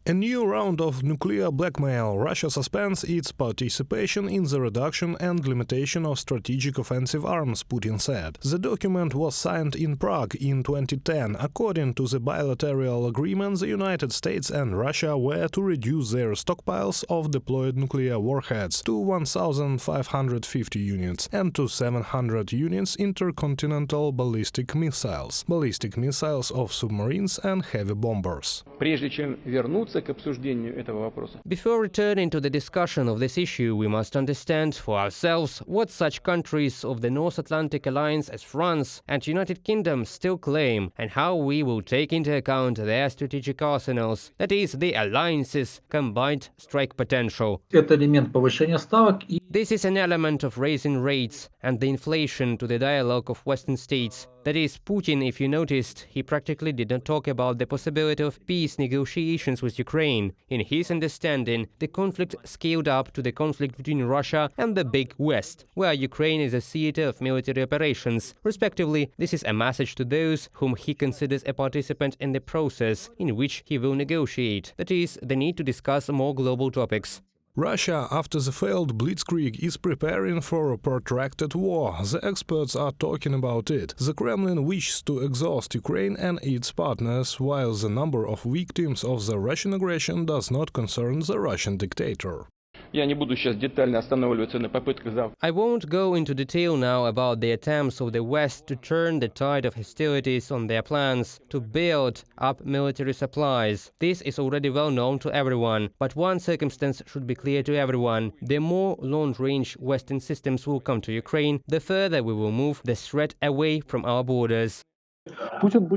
A new round of nuclear blackmail. Russia suspends its participation in the reduction and limitation of strategic offensive arms, Putin said. The document was signed in Prague in 2010. According to the bilateral agreement, the United States and Russia were to reduce their stockpiles of deployed nuclear warheads to 1,550 units and to 700 units intercontinental ballistic missiles of submarines and heavy bombers. Before returning to the discussion of this issue, we must understand for ourselves what such countries of the North Atlantic Alliance as France and United Kingdom still claim, and how we will take into account their strategic arsenals, that is, the alliance's combined strike potential. This is an element of raising rates and the inflation to the dialogue of Western states. That is, Putin, if you noticed, he practically did not talk about the possibility of peace negotiations with Ukraine. In his understanding, the conflict scaled up to the conflict between Russia and the Big West, where Ukraine is a theater of military operations. Respectively, this is a message to those whom he considers a participant in the process in which he will negotiate. That is, the need to discuss more global topics. Russia, after the failed blitzkrieg, is preparing for a protracted war. The experts are talking about it. The Kremlin wishes to exhaust Ukraine and its partners, while the number of victims of the Russian aggression does not concern the Russian dictator. I won't go into detail now about the attempts of the West to turn the tide of hostilities on their plans to build up military supplies. This is already well known to everyone, but one circumstance should be clear to everyone. The more long-range Western systems will come to Ukraine, the further we will move the threat away from our borders. Putin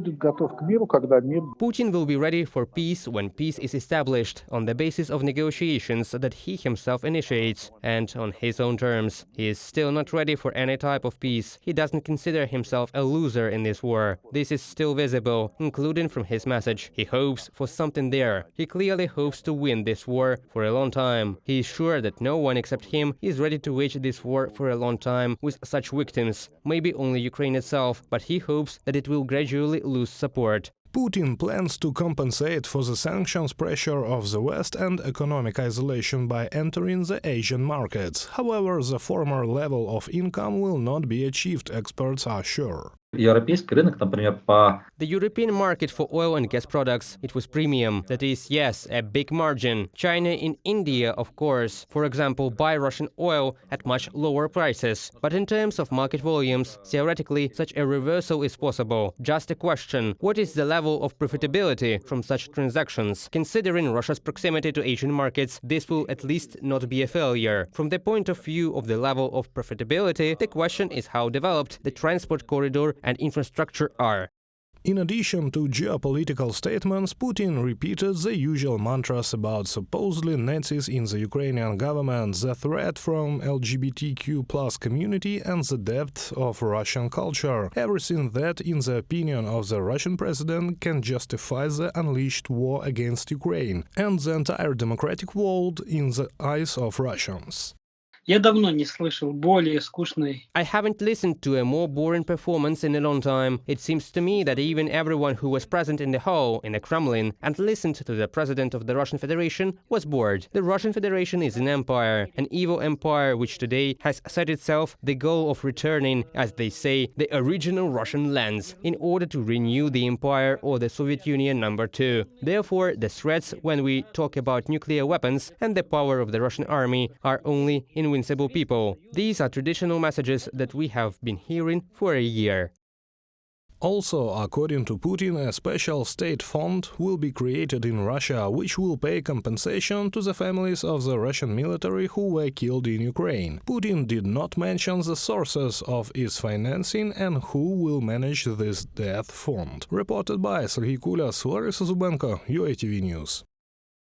will be ready for peace when peace is established on the basis of negotiations that he himself initiates and on his own terms. He is still not ready for any type of peace. He doesn't consider himself a loser in this war. This is still visible, including from his message. He hopes for something there. He clearly hopes to win this war for a long time. He is sure that no one except him is ready to wage this war for a long time with such victims. Maybe only Ukraine itself, but he hopes that it will gradually lose support. Putin plans to compensate for the sanctions pressure of the West and economic isolation by entering the Asian markets. However, the former level of income will not be achieved, experts are sure. The European market for oil and gas products, it was premium. That is, yes, a big margin. China and India, of course, for example, buy Russian oil at much lower prices. But in terms of market volumes, theoretically, such a reversal is possible. Just a question, what is the level of profitability from such transactions? Considering Russia's proximity to Asian markets, this will at least not be a failure. From the point of view of the level of profitability, the question is how developed the transport corridor and infrastructure are. In addition to geopolitical statements, Putin repeated the usual mantras about supposedly Nazis in the Ukrainian government, the threat from LGBTQ+ community and the depth of Russian culture. Everything that, in the opinion of the Russian president, can justify the unleashed war against Ukraine and the entire democratic world in the eyes of Russians. I haven't listened to a more boring performance in a long time. It seems to me that even everyone who was present in the hall, in the Kremlin, and listened to the president of the Russian Federation was bored. The Russian Federation is an empire, an evil empire which today has set itself the goal of returning, as they say, the original Russian lands, in order to renew the empire or the Soviet Union #2. Therefore, the threats when we talk about nuclear weapons and the power of the Russian army are only invincible people. These are traditional messages that we have been hearing for a year. Also, according to Putin, a special state fund will be created in Russia, which will pay compensation to the families of the Russian military who were killed in Ukraine. Putin did not mention the sources of its financing and who will manage this death fund. Reported by Sergei Kulas, Larissa Zubenko, UATV News.